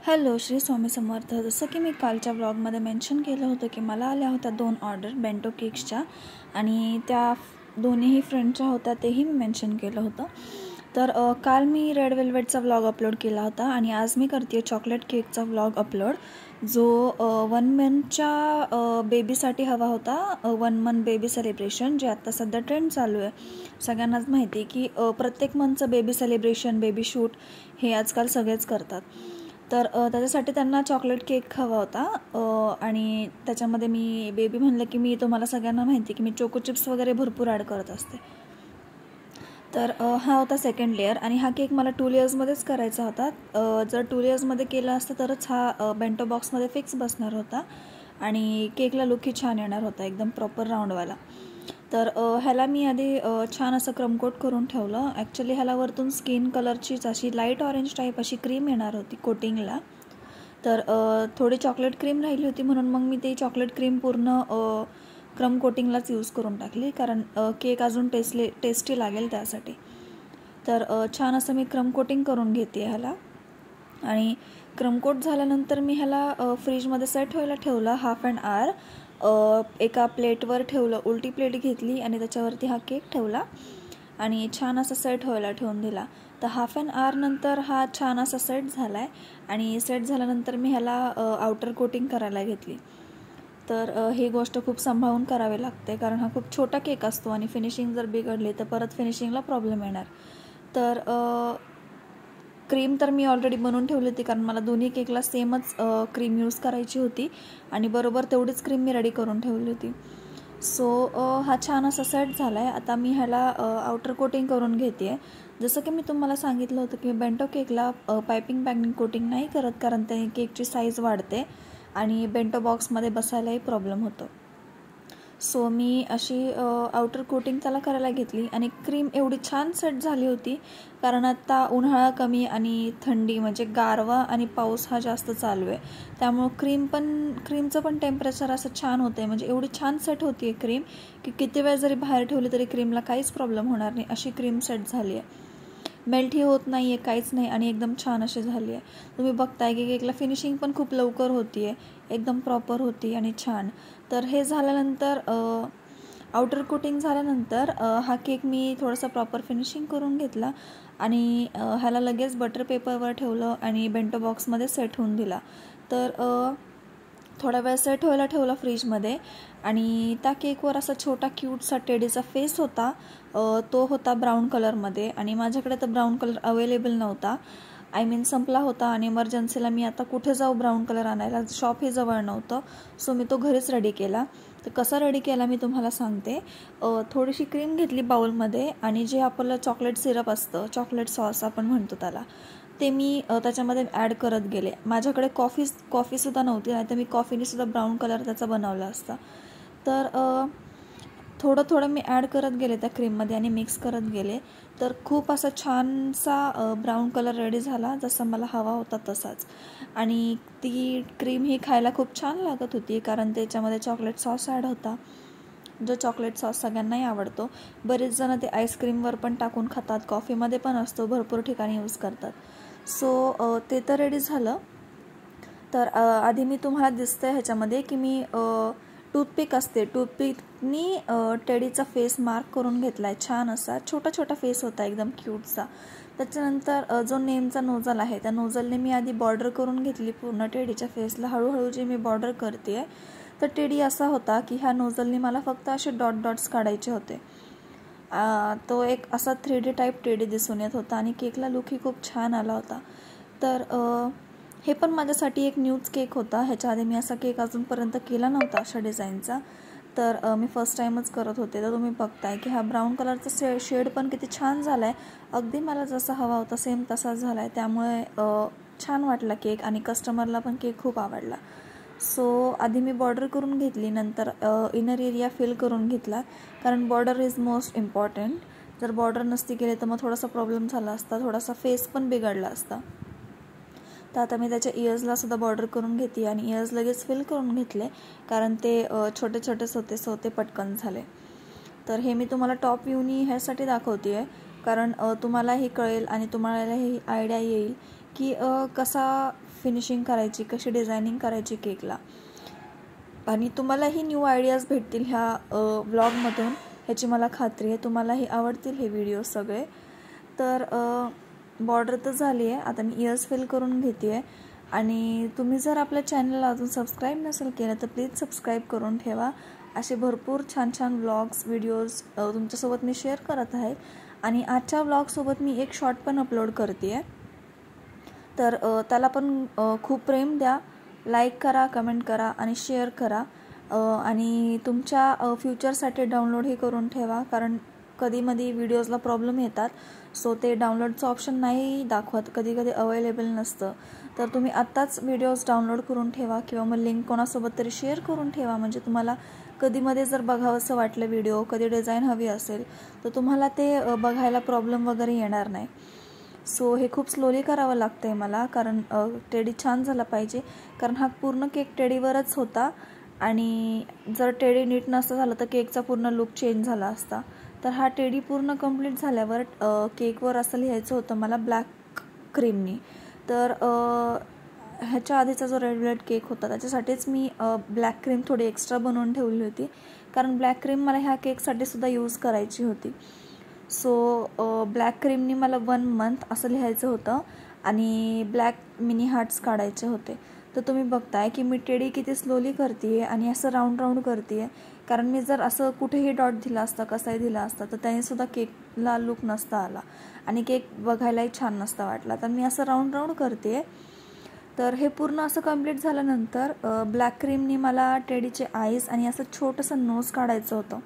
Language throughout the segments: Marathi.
हॅलो, श्री स्वामी समर्थ. जसं की मी कालच्या व्लॉगमध्ये मेन्शन केलं होतं की मला आल्या होत्या 2 ऑर्डर बेंटो केक्सच्या आणि त्या दोन्हीही फ्रेंडच्या होत्या, तेही मी मेन्शन केलं होतं. तर काल मी रेड वेल्वेटचा व्लॉग अपलोड केला होता आणि आज मी करते चॉकलेट केकचा व्लॉग अपलोड, जो 1 मंथच्या बेबीसाठी हवा होता. 1 मंथ बेबी सेलिब्रेशन, जे आत्ता सध्या ट्रेंड चालू आहे. सगळ्यांनाच माहिती आहे की प्रत्येक मंथचं बेबी सेलिब्रेशन, बेबी शूट हे आजकाल सगळेच करतात. तर त्याच्यासाठी त्यांना चॉकलेट केक हवा होता आणि त्याच्यामध्ये मी बेबी म्हणलं की मी तुम्हाला सगळ्यांना माहिती आहे की मी चोको चिप्स वगैरे भरपूर ॲड करत असते. तर हा होता सेकंड लेअर आणि हा केक मला 2 लेयर्समध्येच करायचा होता. जर 2 लेयर्समध्ये केला असता तरच हा बेंटो बॉक्समध्ये फिक्स बसणार होता आणि केकला लुकही छान येणार होता, एकदम प्रॉपर राऊंडवाला. तर ह्याला मी आधी छान असं क्रमकोट करून ठेवलं. ॲक्च्युली ह्याला वरतून स्किन कलरचीच अशी लाईट ऑरेंज टाईप अशी क्रीम येणार होती कोटिंगला. तर थोडी चॉकलेट क्रीम राहिली होती, म्हणून मग मी ती चॉकलेट क्रीम पूर्ण क्रम कोटिंगलाच यूज करून टाकली, कारण केक अजून टेस्टी लागेल त्यासाठी. तर छान असं मी क्रम कोटिंग करून घेते ह्याला आणि क्रमकोट झाल्यानंतर मी ह्याला फ्रीजमध्ये सेट व्हायला ठेवला हाफ ॲन आवर. एका प्लेटवर ठेवलं, उलटी प्लेट घेतली आणि त्याच्यावरती हा केक ठेवला आणि छान असा सेट व्हायला ठेवून दिला. तर हाफ ॲन आवर नंतर हा छान असा सेट झाला आहे आणि सेट झाल्यानंतर मी ह्याला आउटर कोटिंग करायला घेतली. तर ही गोष्ट खूप सांभाळून करावी लागते, कारण हा खूप छोटा केक असतो आणि फिनिशिंग जर बिघडली तर परत फिनिशिंगला प्रॉब्लेम येणार. तर क्रीम तर मी ऑलरेडी बनवून ठेवली होती, कारण मला दोन्ही केकला सेमच क्रीम यूज करायची होती आणि बरोबर तेवढीच क्रीम मी रेडी करून ठेवली होती. सो हा छान असा सेट झाला आहे. आता मी ह्याला आउटर कोटिंग करून घेते आहे. जसं की मी तुम्हाला सांगितलं होतं की बेंटो केकला पायपिंग बॅगिंग कोटिंग नाही करत, कारण त्याने केकची साईज वाढते आणि बेंटो बॉक्समध्ये बसायलाही प्रॉब्लेम होतो. सो मी अशी आउटर कोटिंग त्याला करायला घेतली आणि क्रीम एवढी छान सेट झाली होती, कारण आता उन्हाळा कमी आणि थंडी म्हणजे गारवा आणि पाऊस हा जास्त चालू आहे, त्यामुळं क्रीमचं पण टेम्परेचर असं छान होतं आहे. म्हणजे एवढी छान सेट होती आहे क्रीम की किती वेळ जरी बाहेर ठेवली तरी क्रीमला काहीच प्रॉब्लेम होणार नाही, अशी क्रीम सेट झाली आहे. मेल्टही होत नाही आहे, काहीच नाही आणि एकदम छान अशी झाली आहे. तुम्ही बघताय की केकला फिनिशिंग पण खूप लवकर होती आहे, एकदम प्रॉपर होती आणि छान. तर हे झाल्यानंतर आउटर कोटिंग झाल्यानंतर हा केक मी थोडासा प्रॉपर फिनिशिंग करून घेतला आणि ह्याला लगेच बटर पेपरवर ठेवलं आणि बेंटो बॉक्समध्ये सेट होऊन दिला. तर थोडा वेळ सेट व्हायला ठेवला फ्रीजमध्ये आणि त्या केकवर असा छोटा क्यूटसा टेडीचा फेस होता. तो होता ब्राऊन कलरमध्ये आणि माझ्याकडे तर ब्राऊन कलर अवेलेबल नव्हता. संपला होता आणि इमर्जन्सीला मी आता कुठे जाऊ ब्राऊन कलर आणायला, शॉपही जवळ नव्हतं. सो मी तो घरीच रेडी केला. तर कसा रेडी केला मी तुम्हाला सांगते. थोडीशी क्रीम घेतली बाउलमध्ये आणि जे आपलं चॉकलेट सिरप असतं, चॉकलेट सॉस आपण म्हणतो त्याला, ते मी त्याच्यामध्ये ॲड करत गेले. माझ्याकडे कॉफीसुद्धा नव्हती, नाही तर मी कॉफीनेसुद्धा ब्राऊन कलर त्याचा बनवला असता. तर थोडं मी ॲड करत गेले त्या क्रीममध्ये आणि मिक्स करत गेले. तर खूप असा छानसा ब्राऊन कलर रेडी झाला, जसा मला हवा होता तसाच. आणि ती क्रीम ही खायला खूप छान लागत होती, कारण त्याच्यामध्ये चॉकलेट सॉस ॲड होता, जो चॉकलेट सॉस सगळ्यांनाही आवडतो. बरेच जण ते आईस्क्रीमवर पण टाकून खातात, कॉफीमध्ये पण असतो, भरपूर ठिकाणी यूज करतात. सो ते तर रेडी झालं. तर आधी मी तुम्हाला दिसतं ह्याच्यामध्ये की मी टूथपिक असते, टूथपिकनी टेडीचा फेस मार्क करून घेतला आहे. छान असा छोटा फेस होता, एकदम क्यूटचा. त्याच्यानंतर जो नेमचा नोझल आहे, त्या नोझलने मी आधी बॉर्डर करून घेतली पूर्ण टेडीच्या फेसला. हळूहळू जी मी बॉर्डर करते आहे, तर टेडी असा होता की ह्या नोझलने मला फक्त असे डॉट्स काढायचे होते. तो एक असा 3D टाईप टेडी दिसून येत होता आणि केकला लुकही खूप छान आला होता. तर हे पण माझ्यासाठी एक न्यूच केक होता. ह्याच्या आधी मी असा केक अजूनपर्यंत केला नव्हता अशा डिझाईनचा. तर मी फर्स्ट टाईमच करत होते. तर तुम्ही बघताय की हा ब्राऊन कलरचा शेड पण किती छान झाला आहे. अगदी मला जसा हवा होता सेम तसाच झाला आहे. त्यामुळे छान वाटला केक आणि कस्टमरला पण केक खूप आवडला. सो आधी मी बॉर्डर करून घेतली, नंतर इनर एरिया फिल करून घेतला, कारण बॉर्डर इज मोस्ट इम्पॉर्टंट. जर बॉर्डर नसती केली तर मग थोडासा प्रॉब्लेम झाला असता, थोडासा फेस पण बिघडला असता. तर आता मी त्याच्या इयर्सला सुद्धा बॉर्डर करून घेते आणि इयर्स लगेच फिल करून घेतले, कारण ते छोटेच होते, सो ते पटकन झाले. तर हे मी तुम्हाला टॉप व्ह्यूनी ह्यासाठी दाखवते आहे, कारण तुम्हालाही कळेल आणि तुम्हाला ही आयडिया येईल की कसा फिनिशिंग करायची, कशी डिझायनिंग करायची केकला. आणि तुम्हालाही न्यू आयडियाज भेटतील ह्या व्लॉगमधून, ह्याची मला खात्री आहे. तुम्हालाही आवडतील हे व्हिडिओ सगळे. तर बॉर्डर तर झाली आहे, आता मी इयर्स फिल करून घेते आहे. आणि तुम्ही जर आपल्या चॅनलला अजून सबस्क्राईब नसेल केलं तर प्लीज सबस्क्राईब करून ठेवा. असे भरपूर छान छान व्लॉग्स व्हिडिओज तुमच्यासोबत मी शेअर करत आहे. आणि आजच्या व्लॉगसोबत मी एक शॉर्ट पण अपलोड करते आहे, तर त्याला पण खूप प्रेम द्या. लाईक करा, कमेंट करा आणि शेअर करा. आणि तुमच्या फ्युचरसाठी डाउनलोडही करून ठेवा, कारण कधीमधी व्हिडिओजला प्रॉब्लेम येतात. सो ते डाउनलोडचं ऑप्शन नाही दाखवत, कधी कधी अवेलेबल नसतं. तर तुम्ही आत्ताच व्हिडिओज डाउनलोड करून ठेवा किंवा मग लिंक कोणासोबत तरी शेअर करून ठेवा. म्हणजे तुम्हाला कधीमध्ये जर बघावंसं वाटलं व्हिडिओ, कधी डिझाईन हवी असेल तर तुम्हाला ते बघायला प्रॉब्लेम वगैरे येणार नाही. सो हे खूप स्लोली करावं लागतं आहे मला, कारण टेडी छान झाला पाहिजे. कारण हा पूर्ण केक टेडीवरच होता आणि जर टेडी नीट नसतं झालं तर केकचा पूर्ण लुक चेंज झाला असता. तर हा टेडी पूर्ण कंप्लीट झाल्यावर केकवर असं लिहायचं होतं मला ब्लॅक क्रीमनी. तर ह्याच्या आधीचा जो रेड वेल्वेट केक होता त्याच्यासाठीच मी ब्लॅक क्रीम थोडी एक्स्ट्रा बनवून ठेवली होती, कारण ब्लॅक क्रीम मला ह्या केकसाठी सुद्धा यूज करायची होती. सो ब्लॅक क्रीमनी मला 1 month असं लिहायचं होतं आणि ब्लॅक मिनी हार्ट्स काढायचे होते. तर तुम्ही बघताय की मी टेडी किती स्लोली करते आहे आणि असं राऊंड राऊंड करते आहे, कारण मी जर असं कुठेही डॉट दिला असता, कसाही दिला असता तर त्यानेसुद्धा केकला लुक नसता आला आणि केक बघायलाही छान नसता वाटला. तर मी असं राऊंड राऊंड करते आहे. तर हे पूर्ण असं कंप्लीट झाल्यानंतर ब्लॅक क्रीमनी मला टेडीचे आईज आणि असं छोटंसं नोज काढायचं होतं.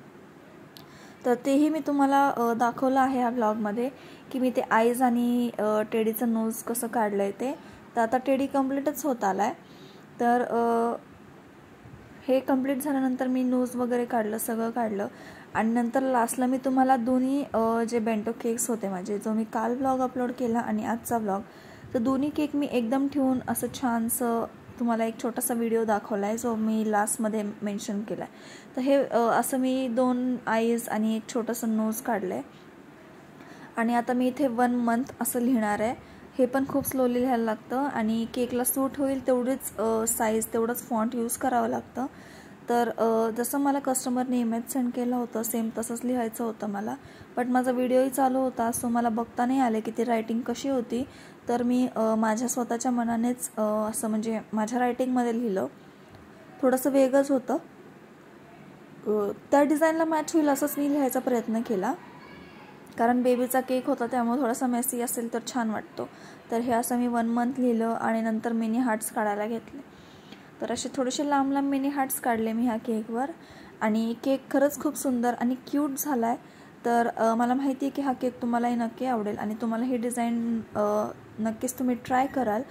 तर तेही मी तुम्हाला दाखवलं आहे या व्लॉगमध्ये की मी ते आईज आणि टेडीचं नोज कसं काढलं आहे ते. तर आता टेडी कम्प्लीटच होत आला आहे. तर हे कंप्लीट झाल्यानंतर मी नोज वगैरे काढलं, सगळं काढलं आणि नंतर लास्टला मी तुम्हाला दोन्ही जे बेंटो केक्स होते माझे, जो मी काल व्लॉग अपलोड केला आणि आजचा व्लॉग, तर दोन्ही केक मी एकदम ठेवून असं छानसं तुम्हाला एक छोटासा व्हिडिओ दाखवला आहे जो मी लास्टमध्ये मेन्शन केला आहे. तर हे असं मी 2 आईज आणि एक छोटंसं नोज काढलं आहे. आणि आता मी इथे 1 month असं लिहिणार आहे. हे पण खूप स्लोली लिहायला लागतं आणि केकला सूट होईल तेवढीच साईज, तेवढंच फॉन्ट यूज करावं लागतं. तर जसं मला कस्टमरने इमेज सेंड केलं होतं सेम तसंच लिहायचं होतं मला, बट माझा व्हिडिओही चालू होता सो मला बघता नाही आले की ती रायटिंग कशी होती. तर मी माझ्या स्वतःच्या मनानेच असं म्हणजे माझ्या रायटिंगमध्ये लिहिलं. थोडंसं वेगळंच होतं, त्या डिझाईनला मॅच होईल असंच मी लिहायचा प्रयत्न केला, कारण बेबीचा केक होता त्यामुळे थोडासा मेसी असेल तर छान वाटतो. तर हे असं मी 1 month लिहिलं आणि नंतर मिनी हार्ट्स काढायला घेतले. तर असे थोडेसे लांब लांब मिनी हार्ट्स काढले मी ह्या केकवर आणि केक खरंच खूप सुंदर आणि क्यूट झाला आहे. तर मला माहिती आहे की हा केक तुम्हालाही नक्की आवडेल आणि तुम्हाला ही डिझाईन नक्कीच तुम्ही ट्राय कराल.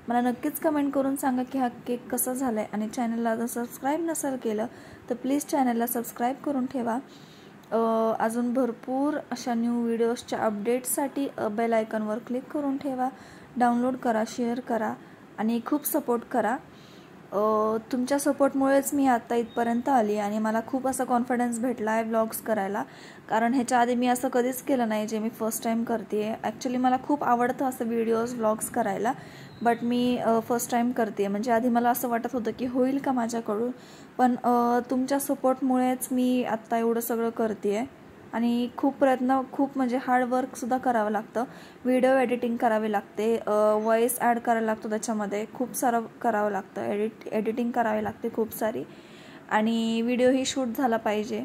मला नक्कीच कमेंट करून सांगा की हा केक कसा झाला आहे. आणि चॅनलला जर सबस्क्राईब नसेल केलं तर प्लीज चॅनलला सबस्क्राईब करून ठेवा. अजून भरपूर अशा न्यू व्हिडिओजच्या अपडेट्ससाठी बेल आयकॉनवर क्लिक करून ठेवा. डाउनलोड करा, शेअर करा आणि खूप सपोर्ट करा. तुमच्या सपोर्टमुळेच मी आत्ता इथपर्यंत आली आणि मला खूप असा कॉन्फिडन्स भेटला आहे व्लॉग्स करायला, कारण ह्याच्या आधी मी असं कधीच केलं नाही जे मी फर्स्ट टाईम करते आहे. ॲक्च्युली मला खूप आवडतं असं व्हिडिओज व्लॉग्स करायला, बट मी फर्स्ट टाईम करते आहे. म्हणजे आधी मला असं वाटत होतं की होईल का माझ्याकडून, पण तुमच्या सपोर्टमुळेच मी आत्ता एवढं सगळं करते आहे. आणि खूप म्हणजे हार्डवर्कसुद्धा करावं लागतं. व्हिडिओ एडिटिंग करावी लागते, व्हॉईस ॲड करायला लागतो, त्याच्यामध्ये खूप सारं करावं लागतं, एडिटिंग करावी लागते खूप सारी, आणि व्हिडिओही शूट झाला पाहिजे.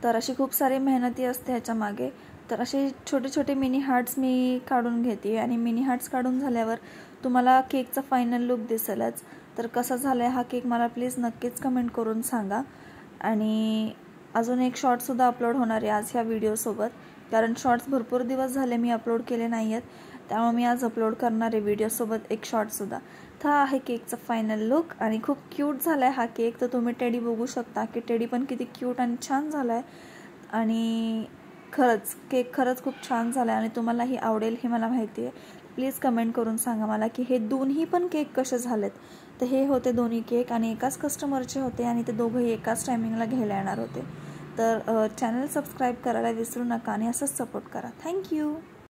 तर अशी खूप सारी मेहनती असते ह्याच्या मागे. तर असे छोटे छोटे मिनी हार्ट्स मी काढून घेते आणि मिनी हार्ट्स काढून झाल्यावर तुम्हाला केकचा फायनल लुक दिसेलच. तर कसा झाला आहे हा केक मला प्लीज नक्कीच कमेंट करून सांगा. आणि अजून एक शॉर्ट्ससुद्धा अपलोड होणार आहे आज ह्या व्हिडिओसोबत, कारण शॉर्ट्स भरपूर दिवस झाले मी अपलोड केले नाही आहेत, त्यामुळे मी आज अपलोड करणार आहे व्हिडिओसोबत एक शॉर्ट्ससुद्धा. तर हा आहे केकचा फायनल लुक आणि खूप क्यूट झाला आहे हा केक. तर तुम्ही टेडी बघू शकता की टेडी पण किती क्यूट आणि छान झाला आहे. आणि खरंच केक खरंच खूप छान झाला आहे आणि तुम्हालाही आवडेल हे मला माहिती आहे. प्लीज कमेंट करून सांगा मला की हे दोन्ही पण केक कसे झालेत. तर हे होते दोन्ही केक आणि एकाच कस्टमरचे होते आणि ते दोघंही एकाच टायमिंगला घ्यायला येणार होते. तर चॅनल सबस्क्राईब करायला विसरू नका आणि असंच सपोर्ट करा. थँक्यू.